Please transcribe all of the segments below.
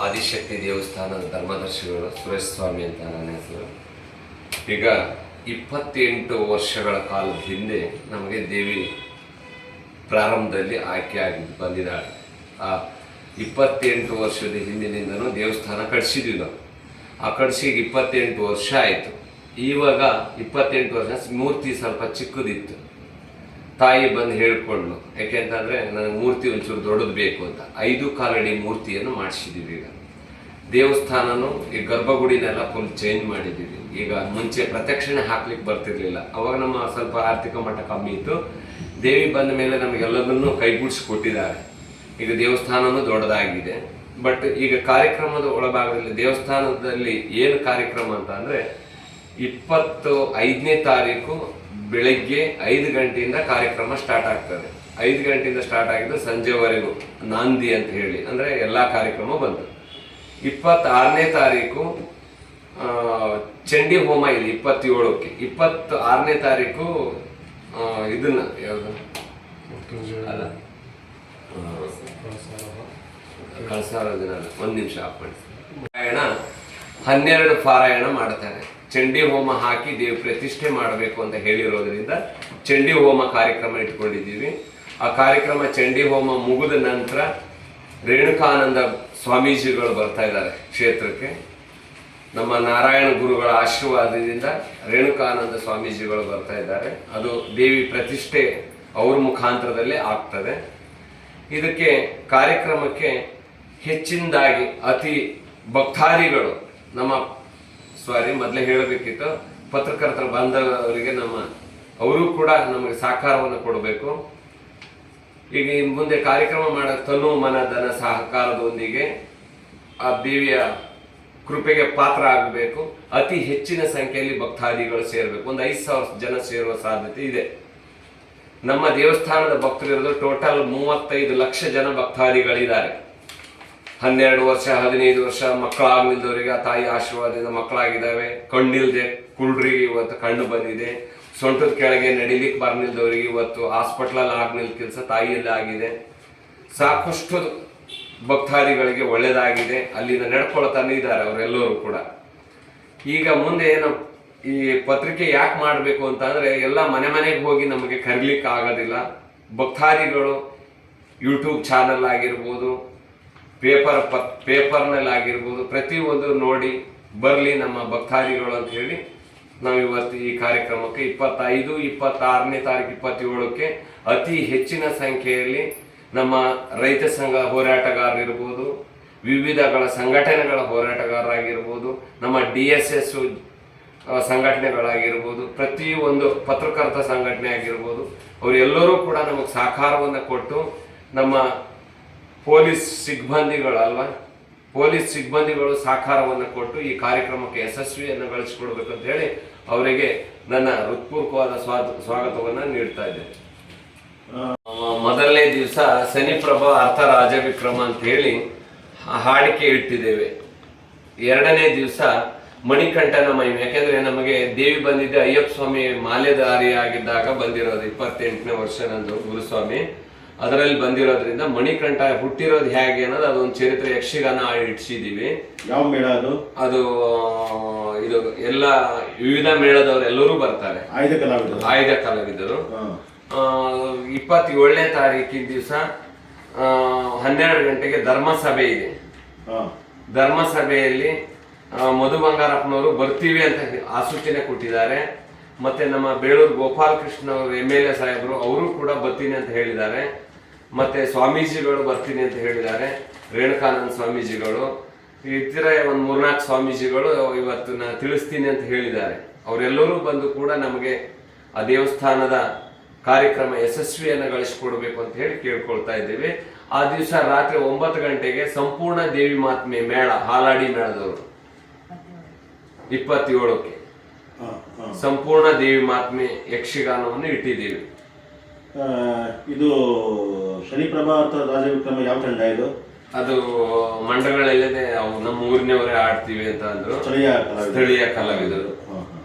ಆದಿಶಕ್ತಿ ದೇವಸ್ಥಾನದ ಧರ್ಮದರ್ಶಿಗಳು ಸುರೇಶ್ ಸ್ವಾಮಿ ಅಂತ ನನ್ನ ಹೆಸರು. ಈಗ 28 ವರ್ಷಗಳ ಕಾಲದ ಹಿಂದೆ ನಮಗೆ ದೇವಿ ಪ್ರಾರಂಭದಲ್ಲಿ ಆಯ್ಕೆಯಾಗಿ ಬಂದಿದ್ದಾಳೆ. ಆ 28 ವರ್ಷದ ಹಿಂದಿನಿಂದನೂ ದೇವಸ್ಥಾನ ಕಟ್ಸಿದ್ವಿ ನಾವು. ಆ ಕಟ್ಸಿಗೆ 28 ವರ್ಷ ಆಯಿತು. ಇವಾಗ 28 ವರ್ಷ ಮೂರ್ತಿ ಸ್ವಲ್ಪ ಚಿಕ್ಕದಿತ್ತು. ತಾಯಿ ಬಂದು ಹೇಳ್ಕೊಂಡ್ಲು, ಯಾಕೆಂತಂದರೆ ನನಗೆ ಮೂರ್ತಿ ಒಂಚೂರು ದೊಡ್ಡದು ಬೇಕು ಅಂತ 5 ಅಡಿ ಮೂರ್ತಿಯನ್ನು ಮಾಡಿಸಿದ್ದೀವಿ. ಈಗ ದೇವಸ್ಥಾನನೂ ಈ ಗರ್ಭಗುಡಿನೆಲ್ಲ ಫುಲ್ ಚೇಂಜ್ ಮಾಡಿದ್ದೀವಿ. ಈಗ ಮುಂಚೆ ಪ್ರದಕ್ಷಿಣೆ ಹಾಕ್ಲಿಕ್ಕೆ ಬರ್ತಿರ್ಲಿಲ್ಲ. ಅವಾಗ ನಮ್ಮ ಸ್ವಲ್ಪ ಆರ್ಥಿಕ ಮಟ್ಟ ಕಮ್ಮಿ ಇತ್ತು. ದೇವಿ ಬಂದ ಮೇಲೆ ನಮಗೆಲ್ಲದನ್ನು ಕೈಗೂಡಿಸಿ ಕೊಟ್ಟಿದ್ದಾರೆ. ಈಗ ದೇವಸ್ಥಾನನೂ ದೊಡ್ಡದಾಗಿದೆ. ಬಟ್ ಈಗ ಕಾರ್ಯಕ್ರಮದ ಒಳಭಾಗದಲ್ಲಿ ದೇವಸ್ಥಾನದಲ್ಲಿ ಏನು ಕಾರ್ಯಕ್ರಮ ಅಂತ ಅಂದರೆ 25ನೇ ತಾರೀಕು ಬೆಳಗ್ಗೆ 5 ಗಂಟೆಯಿಂದ ಕಾರ್ಯಕ್ರಮ ಸ್ಟಾರ್ಟ್ ಆಗ್ತದೆ. 5 ಗಂಟೆಯಿಂದ ಸ್ಟಾರ್ಟ್ ಆಗಿದ್ದು ಸಂಜೆವರೆಗೂ ನಾಂದಿ ಅಂತ ಹೇಳಿ, ಅಂದರೆ ಎಲ್ಲ ಕಾರ್ಯಕ್ರಮ ಬಂತು. 26ನೇ ತಾರೀಕು ಚಂಡಿ ಹೋಮ ಇದೆ. 27ಕ್ಕೆ 26ನೇ ತಾರೀಕು ಇದನ್ನ ಯಾವುದು ಅಲ್ಲ ಕಳಸಾರಾಧನ ಅಲ್ಲ, 1 ನಿಮಿಷ ಆಫ್ ಮಾಡಿ. ಪಾರಾಯಣ 12 ಪಾರಾಯಣ ಮಾಡ್ತಾರೆ. ಚಂಡಿ ಹೋಮ ಹಾಕಿ ದೇವಿ ಪ್ರತಿಷ್ಠೆ ಮಾಡಬೇಕು ಅಂತ ಹೇಳಿರೋದ್ರಿಂದ ಚಂಡಿ ಹೋಮ ಕಾರ್ಯಕ್ರಮ ಇಟ್ಕೊಂಡಿದ್ದೀವಿ. ಆ ಕಾರ್ಯಕ್ರಮ ಚಂಡಿ ಹೋಮ ಮುಗಿದ ನಂತರ ರೇಣುಕಾನಂದ ಸ್ವಾಮೀಜಿಗಳು ಬರ್ತಾ ಇದ್ದಾರೆ ಕ್ಷೇತ್ರಕ್ಕೆ. ನಮ್ಮ ನಾರಾಯಣ ಗುರುಗಳ ಆಶೀರ್ವಾದದಿಂದ ರೇಣುಕಾನಂದ ಸ್ವಾಮೀಜಿಗಳು ಬರ್ತಾ ಇದ್ದಾರೆ. ಅದು ದೇವಿ ಪ್ರತಿಷ್ಠೆ ಅವ್ರ ಮುಖಾಂತರದಲ್ಲೇ ಆಗ್ತದೆ. ಇದಕ್ಕೆ ಕಾರ್ಯಕ್ರಮಕ್ಕೆ ಹೆಚ್ಚಿನದಾಗಿ ಅತಿ ಭಕ್ತಾದಿಗಳು ಮೊದಲೇ ಹೇಳಬೇಕಿತ್ತು, ಪತ್ರಕರ್ತರ ಬಂದವರಿಗೆ ಅವರು ಕೂಡ ನಮಗೆ ಸಹಕಾರವನ್ನು ಕೊಡಬೇಕು. ಈಗ ಮುಂದೆ ಕಾರ್ಯಕ್ರಮ ಮಾಡೋ ತನು ಮನ ಧನ ಸಹಕಾರದೊಂದಿಗೆ ಆ ದೇವಿಯ ಕೃಪೆಗೆ ಪಾತ್ರ ಆಗಬೇಕು. ಅತಿ ಹೆಚ್ಚಿನ ಸಂಖ್ಯೆಯಲ್ಲಿ ಭಕ್ತಾದಿಗಳು ಸೇರಬೇಕು. ಒಂದು 5,000 ಜನ ಸೇರುವ ಸಾಧ್ಯತೆ ಇದೆ. ನಮ್ಮ ದೇವಸ್ಥಾನದ ಭಕ್ತರಿರೋದು ಟೋಟಲ್ 35 ಲಕ್ಷ ಜನ ಭಕ್ತಾದಿಗಳಿದ್ದಾರೆ. 12 ವರ್ಷ 15 ವರ್ಷ ಮಕ್ಕಳಾಗ್ನಿಲ್ದವರಿಗೆ ಆ ತಾಯಿ ಆಶೀರ್ವಾದದಿಂದ ಮಕ್ಕಳಾಗಿದ್ದಾವೆ. ಕಣ್ಣಿಲ್ದೆ ಕುರುಡ್ರಿಗೆ ಇವತ್ತು ಕಣ್ಣು ಬಂದಿದೆ. ಸೊಂಟದ ಕೆಳಗೆ ನಡಿಲಿಕ್ಕೆ ಬರ್ನಿಲ್ದವರಿಗೆ ಇವತ್ತು ಹಾಸ್ಪಿಟ್ಲಲ್ಲಿ ಆಗ್ನಿಲ್ ಕೆಲಸ ತಾಯಿಯಲ್ಲಿ ಆಗಿದೆ. ಸಾಕಷ್ಟು ಭಕ್ತಾದಿಗಳಿಗೆ ಒಳ್ಳೇದಾಗಿದೆ. ಅಲ್ಲಿಂದ ನಡ್ಕೊಳ್ತಾನೆ ಇದ್ದಾರೆ ಅವರೆಲ್ಲರೂ ಕೂಡ. ಈಗ ಮುಂದೆ ಏನು ಈ ಪತ್ರಿಕೆ ಯಾಕೆ ಮಾಡಬೇಕು ಅಂತ ಅಂದರೆ, ಎಲ್ಲ ಮನೆಗೆ ಹೋಗಿ ನಮಗೆ ಕರೀಲಿಕ್ಕೆ ಆಗೋದಿಲ್ಲ. ಭಕ್ತಾದಿಗಳು ಯೂಟ್ಯೂಬ್ ಚಾನಲ್ ಆಗಿರ್ಬೋದು, ಪೇಪರ್ನಲ್ಲಿ ಆಗಿರ್ಬೋದು, ಪ್ರತಿಯೊಂದು ನೋಡಿ ಬರಲಿ ನಮ್ಮ ಭಕ್ತಾದಿಗಳು ಅಂತ ಹೇಳಿ ನಾವು ಇವತ್ತು ಈ ಕಾರ್ಯಕ್ರಮಕ್ಕೆ 25, 26ನೇ ತಾರೀಕು 27ಕ್ಕೆ ಅತಿ ಹೆಚ್ಚಿನ ಸಂಖ್ಯೆಯಲ್ಲಿ ನಮ್ಮ ರೈತ ಸಂಘ ಹೋರಾಟಗಾರರಿರ್ಬೋದು, ವಿವಿಧಗಳ ಸಂಘಟನೆಗಳ ಹೋರಾಟಗಾರರಾಗಿರ್ಬೋದು, ನಮ್ಮ DSS ಸಂಘಟನೆಗಳಾಗಿರ್ಬೋದು, ಪ್ರತಿಯೊಂದು ಪತ್ರಕರ್ತ ಸಂಘಟನೆ ಆಗಿರ್ಬೋದು, ಅವರೆಲ್ಲರೂ ಕೂಡ ನಮಗೆ ಸಹಕಾರವನ್ನು ಕೊಟ್ಟು ನಮ್ಮ ಪೊಲೀಸ್ ಸಿಬ್ಬಂದಿಗಳು ಸಹಕಾರವನ್ನು ಕೊಟ್ಟು ಈ ಕಾರ್ಯಕ್ರಮಕ್ಕೆ ಯಶಸ್ವಿಯನ್ನು ಗಳಿಸಿಕೊಡ್ಬೇಕಂತ ಹೇಳಿ ಅವರಿಗೆ ನನ್ನ ಹೃತ್ಪೂರ್ವಕವಾದ ಸ್ವಾಗತವನ್ನು ನೀಡ್ತಾ ಇದ್ದೇನೆ. ಮೊದಲನೇ ದಿವಸ ಶನಿಪ್ರಭ ಅರ್ಥ ರಾಜವಿಕ್ರಮ ಅಂತ ಹೇಳಿ ಹಾಡಿಕೆ ಇಟ್ಟಿದ್ದೇವೆ. 2ನೇ ದಿವಸ ಮಣಿಕಂಠನ ಮಹಿಮೆ. ಯಾಕೆಂದ್ರೆ ನಮಗೆ ದೇವಿ ಬಂದಿದ್ದೆ ಅಯ್ಯಪ್ಪ ಸ್ವಾಮಿ ಮಾಲೆಧಾರಿ ಆಗಿದ್ದಾಗ ಬಂದಿರೋದು. 28ನೇ ವರ್ಷ ನಂದು ಗುರುಸ್ವಾಮಿ ಅದರಲ್ಲಿ ಬಂದಿರೋದ್ರಿಂದ ಮಣಿಕಂಠ ಹುಟ್ಟಿರೋದು ಹೇಗೆ ಅನ್ನೋದು ಅದೊಂದು ಚರಿತ್ರೆ ಯಕ್ಷಗಾನ ಇಡ್ಸಿದೀವಿ. ಯಾವ ಮೇಳ ಅದು? ಅದು ಇದು ಎಲ್ಲ ವಿವಿಧ ಮೇಳದವರೆಲ್ಲರೂ ಬರ್ತಾರೆ. ಆಯ್ದ ಕಲಾವಿದರು. 27ನೇ ತಾರೀಕಿನ ದಿವಸ 12 ಗಂಟೆಗೆ ಧರ್ಮಸಭೆ ಇದೆ. ಧರ್ಮಸಭೆಯಲ್ಲಿ ಮಧು ಬಂಗಾರಪ್ಪನವರು ಬರ್ತೀವಿ ಅಂತ ಆಸೂಚನೆ ಕೊಟ್ಟಿದ್ದಾರೆ. ಮತ್ತೆ ನಮ್ಮ ಬೇಳೂರು ಗೋಪಾಲಕೃಷ್ಣ ಅವರು MLA ಸಾಹೇಬರು ಅವರು ಕೂಡ ಬರ್ತೀನಿ ಅಂತ ಹೇಳಿದ್ದಾರೆ. ಮತ್ತೆ ಸ್ವಾಮೀಜಿಗಳು ಬರ್ತೀನಿ ಅಂತ ಹೇಳಿದ್ದಾರೆ. ರೇಣುಕಾನಂದ ಸ್ವಾಮೀಜಿಗಳು, ಇತರ ಒಂದು 3-4 ಸ್ವಾಮೀಜಿಗಳು ಇವತ್ತು ನಾನು ತಿಳಿಸ್ತೀನಿ ಅಂತ ಹೇಳಿದ್ದಾರೆ. ಅವರೆಲ್ಲರೂ ಬಂದು ಕೂಡ ನಮಗೆ ಆ ದೇವಸ್ಥಾನದ ಕಾರ್ಯಕ್ರಮ ಯಶಸ್ವಿಯನ್ನು ಗಳಿಸಿಕೊಡ್ಬೇಕು ಅಂತ ಹೇಳಿ ಕೇಳ್ಕೊಳ್ತಾ ಇದ್ದೇವೆ. ಆ ದಿವಸ ರಾತ್ರಿ 9 ಗಂಟೆಗೆ ಸಂಪೂರ್ಣ ದೇವಿ ಮಾತ್ಮೆ ಮೇಳ, ಹಾಲಾಡಿ ಮೇಳದವರು 27ಕ್ಕೆ ಸಂಪೂರ್ಣ ದೇವಿ ಮಾತ್ಮೆ ಯಕ್ಷಗಾನವನ್ನು ಇಟ್ಟಿದ್ದೀವಿ. ಇದು ಶನಿಪ್ರಭಾ ಅಥವಾ ರಾಜವಿಕ್ರಮ ಯಾವ ತಂಡ ಇದು? ಅದು ಮಂಡಗಳಲ್ಲದೆ ನಮ್ಮ ಊರಿನವರೇ ಆಡ್ತೀವಿ ಅಂತ ಅಂದ್ರು, ಸ್ಥಳೀಯ ಕಲಾವಿದರು.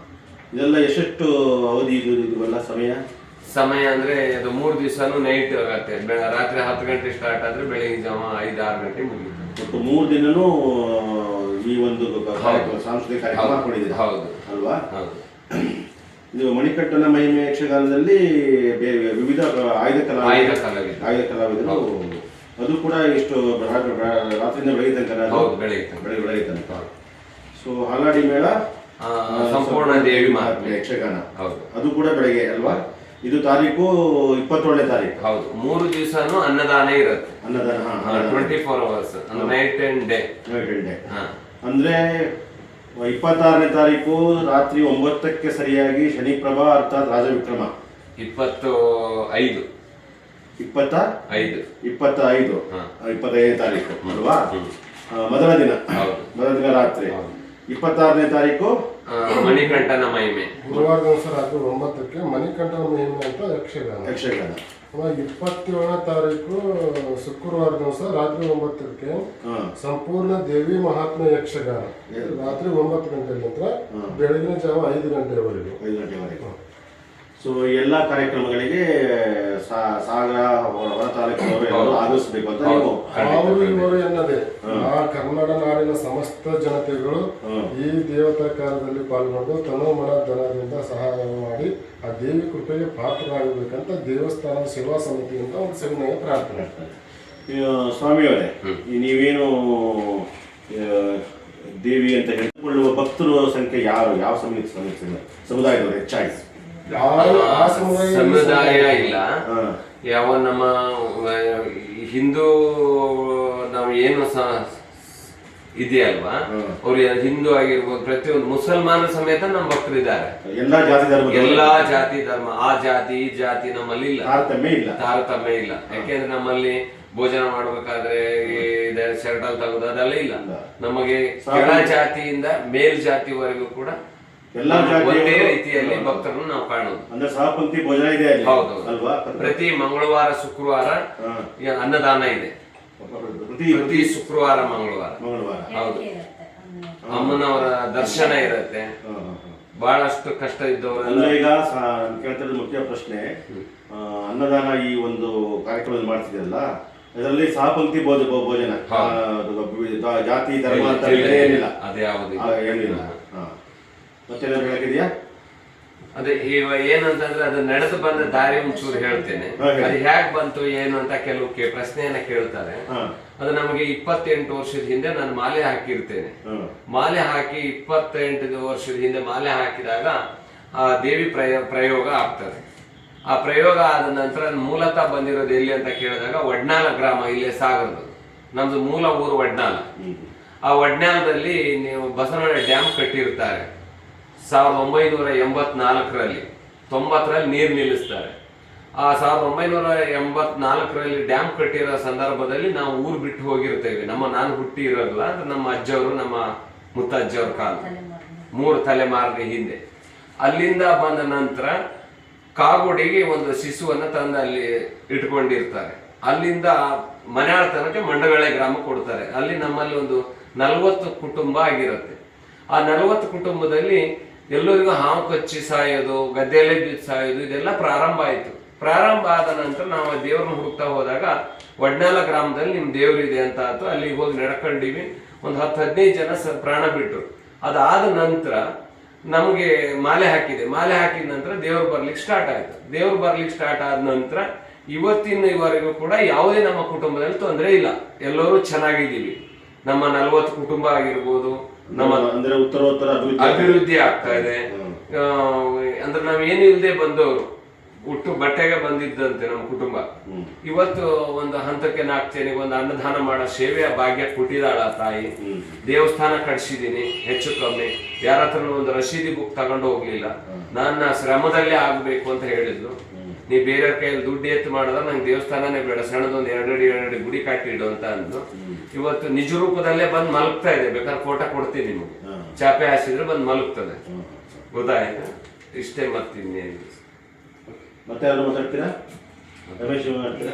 ಇದೆಲ್ಲ ಎಷ್ಟು ಅವಧಿ? ಇದೆಲ್ಲ ಸಮಯ ಅಂದ್ರೆ ಅದು 3 ದಿವಸನೂ ನೈಟ್ ಆಗತ್ತೆ. ರಾತ್ರಿ 10 ಗಂಟೆ ಸ್ಟಾರ್ಟ್ ಆದ್ರೆ ಬೆಳಿಗ್ಗೆ ಜಾವ 5-6 ಗಂಟೆ ಮುಗಿಯುತ್ತೆ. ಮತ್ತು 3 ದಿನನೂ ಈ ಒಂದು ಸಾಂಸ್ಕೃತಿಕ ಕಾರ್ಯಕ್ರಮ ಹಾಕೊಂಡಿದ್ದೀರಿ. ಹೌದು ಅಲ್ವಾ? ಹೌದು. ಇದು ಮಣಿಕಟ್ಟನ ಮಹಿಮೆ ಯಕ್ಷಗಾನದಲ್ಲಿ ವಿವಿಧ ಆಯ್ದ ಕಲಾವಿದರು, ಅದು ಕೂಡ ಇಷ್ಟು ರಾತ್ರಿಯಿಂದ ಬೆಳಗ್ಗೆ ತನಕ. ಬೆಳಗ್ಗೆ ತನಕ. ಸೊ ಹಾಲಾಡಿ ಮೇಳ, ಸಂಪೂರ್ಣ ದೇವಿ ಮಹಾತ್ಮೆ ಯಕ್ಷಗಾನ, ಹೌದು, ಅದು ಕೂಡ ಬೆಳಗ್ಗೆ ಅಲ್ವಾ? ಇದು ತಾರೀಕು 27ನೇ ತಾರೀಕು. ಹೌದು. 3 ದಿವಸನೂ ಅನ್ನದಾನ ಇರುತ್ತೆ. ಅನ್ನದಾನ 24 hours, ನೈಟ್ ಅಂಡ್ ಡೇ. ಅಂದ್ರೆ 26ನೇ ತಾರೀಕು ರಾತ್ರಿ 9ಕ್ಕೆ ಸರಿಯಾಗಿ ಶನಿಪ್ರಭಾ ಅರ್ಥಾತ್ ರಾಜವಿಕ್ರಮ 25ನೇ ತಾರೀಕು ಅಲ್ವಾ? ಮೊದಲ ದಿನ ರಾತ್ರಿ. 26ನೇ ತಾರೀಕು ಮಣಿಕಂಠನ ಮಹಿಮೆ, ಗುರುವಾರ ದಿವಸ ರಾತ್ರಿ 9ಕ್ಕೆ ಮಣಿಕಂಠನ ಮಹಿಮೆ ಅಂತ ಯಕ್ಷಗಾನ. 27ನೇ ತಾರೀಕು ಶುಕ್ರವಾರ ದಿವಸ ರಾತ್ರಿ 9ಕ್ಕೆ ಸಂಪೂರ್ಣ ದೇವಿ ಮಹಾತ್ಮೆ ಯಕ್ಷಗಾನ, ರಾತ್ರಿ 9 ಗಂಟೆ ನಂತರ ಬೆಳಗಿನ ಜಾವ 5 ಗಂಟೆವರೆಗೂ. ಸೊ ಎಲ್ಲ ಕಾರ್ಯಕ್ರಮಗಳಿಗೆ ಸಾಗರ ಹೊರ ತಾಲೂಕಿನವರು ಆಗಮಿಸಬೇಕು ಅಂತ ಇವರು ಎನ್ನದೆ ಆ ಕನ್ನಡ ನಾಡಿನ ಸಮಸ್ತ ಜನತೆಗಳು ಈ ದೇವತಾ ಕಾರ್ಯದಲ್ಲಿ ಪಾಲ್ಗೊಂಡು ತನು ಮನ ಧನದಿಂದ ಸಹಾಯ ಮಾಡಿ ಆ ದೇವಿ ಕೃಪೆಗೆ ಪಾತ್ರರಾಗಬೇಕಂತ ದೇವಸ್ಥಾನದ ಸೇವಾ ಸಮಿತಿಯಿಂದ ಒಂದು ಸವಿನಯ ಪ್ರಾರ್ಥನೆ. ಸ್ವಾಮಿಯವರೇ, ನೀವೇನು ದೇವಿ ಅಂತ ಹೇಳಿಕೊಳ್ಳುವ ಭಕ್ತರ ಸಂಖ್ಯೆ ಯಾವ ಸಮುದಾಯದವರು ಹೆಚ್ಚಾಗಿ? ಸಮುದಾಯ ಇಲ್ಲ. ಯಾವ ನಮ್ಮ ಹಿಂದೂ ನಾವು ಏನು ಇದೆಯಲ್ವಾ, ಅವ್ರು ಹಿಂದೂ ಆಗಿರ್ಬೋದು, ಪ್ರತಿಯೊಂದು ಮುಸಲ್ಮಾನ ಸಮೇತ ನಮ್ಮ ಭಕ್ತರಿದ್ದಾರೆ. ಎಲ್ಲಾ ಜಾತಿ ಧರ್ಮ, ಆ ಜಾತಿ ಈ ಜಾತಿ ನಮ್ಮಲ್ಲಿ ಇಲ್ಲ, ತಾರತಮ್ಯ ಇಲ್ಲ. ಯಾಕೆಂದ್ರೆ ನಮ್ಮಲ್ಲಿ ಭೋಜನ ಮಾಡ್ಬೇಕಾದ್ರೆ ಶರ್ಟಲ್ ತಗೋದು ಅದೆಲ್ಲ ಇಲ್ಲ. ನಮಗೆ ಕೆಳ ಜಾತಿಯಿಂದ ಮೇಲ್ ಜಾತಿವರೆಗೂ ಕೂಡ ಒಂದೇ ರೀತಿಯಲ್ಲಿ ಭಕ್ತರನ್ನು ನಾವು ಕಾಣೋದು. ಅಂದ್ರೆ ಸಹಪಂಕ್ತಿ ಭೋಜನ ಇದೆ. ಹೌದು ಪ್ರತಿ ಮಂಗಳವಾರ ಶುಕ್ರವಾರ ಅನ್ನದಾನ ಇದೆ. ಪ್ರತಿ ಶುಕ್ರವಾರ ಮಂಗಳವಾರ ಹೌದು ಅಮ್ಮನವರ ದರ್ಶನ ಇರುತ್ತೆ. ಬಹಳಷ್ಟು ಕಷ್ಟ ಇದ್ದವರು ಈಗ ಕೇಳ್ತಿರೋದು ಮುಖ್ಯ ಪ್ರಶ್ನೆ, ಅನ್ನದಾನ ಈ ಒಂದು ಕಾರ್ಯಕ್ರಮದಲ್ಲಿ ಮಾಡ್ತಿದ್ರಲ್ಲ, ಇದರಲ್ಲಿ ಸಹಪಂಕ್ತಿ ಭೋಜನ ಜಾತಿ ಧರ್ಮ ಅಂತ ಏನಿಲ್ಲ, ಏನಿಲ್ಲ. ಮತ್ತೇನಾದ್ರು ಹೇಳಕ್ಕಿದೆಯಾ? ಅದೇ ಏನಂತಂದ್ರೆ ಅದು ನಡೆದು ಬಂದ ದಾರಿ ಒಂಚೂರು ಹೇಳ್ತೇನೆ. ಅದು ಹೇಗ್ ಬಂತು ಏನು ಅಂತ ಕೆಲವು ಪ್ರಶ್ನೆಯನ್ನ ಕೇಳ್ತಾರೆ. ಅದು ನಮಗೆ 28 ವರ್ಷದ ಹಿಂದೆ ನಾನು ಮಾಲೆ ಹಾಕಿರ್ತೇನೆ. ಮಾಲೆ ಹಾಕಿ 28 ವರ್ಷದ ಹಿಂದೆ ಮಾಲೆ ಹಾಕಿದಾಗ ಆ ದೇವಿ ಪ್ರಯೋಗ ಆಗ್ತದೆ. ಆ ಪ್ರಯೋಗ ಆದ ನಂತರ ಮೂಲತಃ ಬಂದಿರೋದು ಎಲ್ಲಿ ಅಂತ ಕೇಳಿದಾಗ ವಡ್ನಾಲ ಗ್ರಾಮ, ಇಲ್ಲೇ ಸಾಗರದು. ನಮ್ದು ಮೂಲ ಊರು ವಡ್ನಾಲ. ಆ ವಡ್ನಾಲದಲ್ಲಿ ನೀವು ಬಸವನಹಳ್ಳಿ ಡ್ಯಾಮ್ ಕಟ್ಟಿರ್ತಾರೆ 1984ರಲ್ಲಿ. 90ರಲ್ಲಿ ನೀರು ನಿಲ್ಲಿಸ್ತಾರೆ. ಆ 1984ರಲ್ಲಿ ಡ್ಯಾಮ್ ಕಟ್ಟಿರೋ ಸಂದರ್ಭದಲ್ಲಿ ನಾವು ಊರು ಬಿಟ್ಟು ಹೋಗಿರ್ತೇವೆ. ನಾನು ಹುಟ್ಟಿ ಇರೋಲ್ಲ, ಅಂದ್ರೆ ನಮ್ಮ ಅಜ್ಜವರು, ನಮ್ಮ ಮುತ್ತಜ್ಜವ್ರ ಕಾಲ 3 ತಲೆಮಾರಿನ ಹಿಂದೆ. ಅಲ್ಲಿಂದ ಬಂದ ನಂತರ ಕಾಗೋಡಿಗೆ ಒಂದು ಶಿಶುವನ್ನ ತಂದು ಅಲ್ಲಿ ಇಟ್ಕೊಂಡಿರ್ತಾರೆ. ಅಲ್ಲಿಂದ ಮನೆಯಾಳ ತನಕ ಮಂಡಗಳೆ ಗ್ರಾಮ ಕೊಡ್ತಾರೆ. ಅಲ್ಲಿ ನಮ್ಮಲ್ಲಿ ಒಂದು 40 ಕುಟುಂಬ ಆಗಿರುತ್ತೆ. ಆ 40 ಕುಟುಂಬದಲ್ಲಿ ಎಲ್ಲರಿಗೂ ಹಾವು ಕಚ್ಚಿ ಸಾಯೋದು, ಗದ್ದೆಯಲ್ಲೇ ಬಿದ್ದು ಸಾಯೋದು, ಇದೆಲ್ಲ ಪ್ರಾರಂಭ ಆಯ್ತು. ಪ್ರಾರಂಭ ಆದ ನಂತರ ನಾವು ದೇವ್ರನ್ನ ಹುಡುಕ್ತಾ ಹೋದಾಗ ವಡ್ನಾಲ ಗ್ರಾಮದಲ್ಲಿ ನಿಮ್ ದೇವ್ರು ಇದೆ ಅಂತ ಆಯ್ತು. ಅಲ್ಲಿಗೆ ಹೋಗಿ ನಡ್ಕೊಂಡಿವಿ. ಒಂದು 10-15 ಜನ ಪ್ರಾಣ ಬಿಟ್ಟರು. ಅದಾದ ನಂತರ ನಮಗೆ ಮಾಲೆ ಹಾಕಿದೆ. ಮಾಲೆ ಹಾಕಿದ ನಂತರ ದೇವ್ರು ಬರ್ಲಿಕ್ಕೆ ಸ್ಟಾರ್ಟ್ ಆಯ್ತು. ದೇವ್ರು ಬರ್ಲಿಕ್ಕೆ ಸ್ಟಾರ್ಟ್ ಆದ ನಂತರ ಇವತ್ತಿನವರೆಗೂ ಕೂಡ ಯಾವುದೇ ನಮ್ಮ ಕುಟುಂಬದಲ್ಲಿ ತೊಂದರೆ ಇಲ್ಲ. ಎಲ್ಲರೂ ಚೆನ್ನಾಗಿದ್ದೀವಿ. ನಮ್ಮ 40 ಕುಟುಂಬ ಆಗಿರ್ಬೋದು, ನಮ್ಮ ಅಂದ್ರೆ ಉತ್ತರೋತ್ತರ ಅಭಿವೃದ್ಧಿ ಆಗ್ತಾ ಇದೆ. ಅಂದ್ರೆ ನಾವ್ ಏನು ಇಲ್ಲದೆ ಬಂದವರು, ಹುಟ್ಟು ಬಟ್ಟೆಗೆ ಬಂದಿದ್ದಂತೆ ನಮ್ಮ ಕುಟುಂಬ. ಇವತ್ತು ಒಂದು ಹಂತಕ್ಕೆ 4 ಜನಕ್ಕೆ ಒಂದು ಅನ್ನದಾನ ಮಾಡೋ ಸೇವೆಯ ಭಾಗ್ಯ ಕೊಟ್ಟಿದ್ದಾಳ ತಾಯಿ. ದೇವಸ್ಥಾನ ಕಟ್ಸಿದೀನಿ ಹೆಚ್ಚು ಕಮ್ಮಿ. ಯಾರ ಹತ್ರ ಒಂದು ರಶೀದಿ ಬುಕ್ ತಗೊಂಡು ಹೋಗ್ಲಿಲ್ಲ. ನನ್ನ ಶ್ರಮದಲ್ಲೇ ಆಗ್ಬೇಕು ಅಂತ ಹೇಳಿದ್ರು. ನೀ ಬೇರೆ ಕೈಯಲ್ಲಿ ದುಡ್ಡು ಎತ್ತು ಮಾಡಿದ್ರೆ ನಂಗೆ ದೇವಸ್ಥಾನನೇ ಬೇಡ, ಸಣ್ಣದೊಂದು 2 ಅಡಿ ಗುಡಿ ಕಟ್ಟಿಡು ಅಂತ ಅಂದ್ರು. ಇವತ್ತು ನಿಜ ರೂಪದಲ್ಲೇ ಬಂದು ಮಲಗ್ತಾ ಇದೆ. ಬೇಕಾದ್ರೆ ಫೋಟೋ ಕೊಡ್ತೀನಿ ನಿಮಗೆ. ಚಾಪೆ ಹಾಸಿದ್ರೆ ಬಂದು ಮಲಗ್ತದೆ. ಗೊತ್ತಾಯ್ತಾ? ಇಷ್ಟೇ. ಮತ್ತಿನ್ನೇನು ಮತ್ತೆ ಯಾರು ಮಾತಾಡ್ತೀರಾ? ರಮೇಶ್ ಮಾತಾಡ್ತೀರಾ?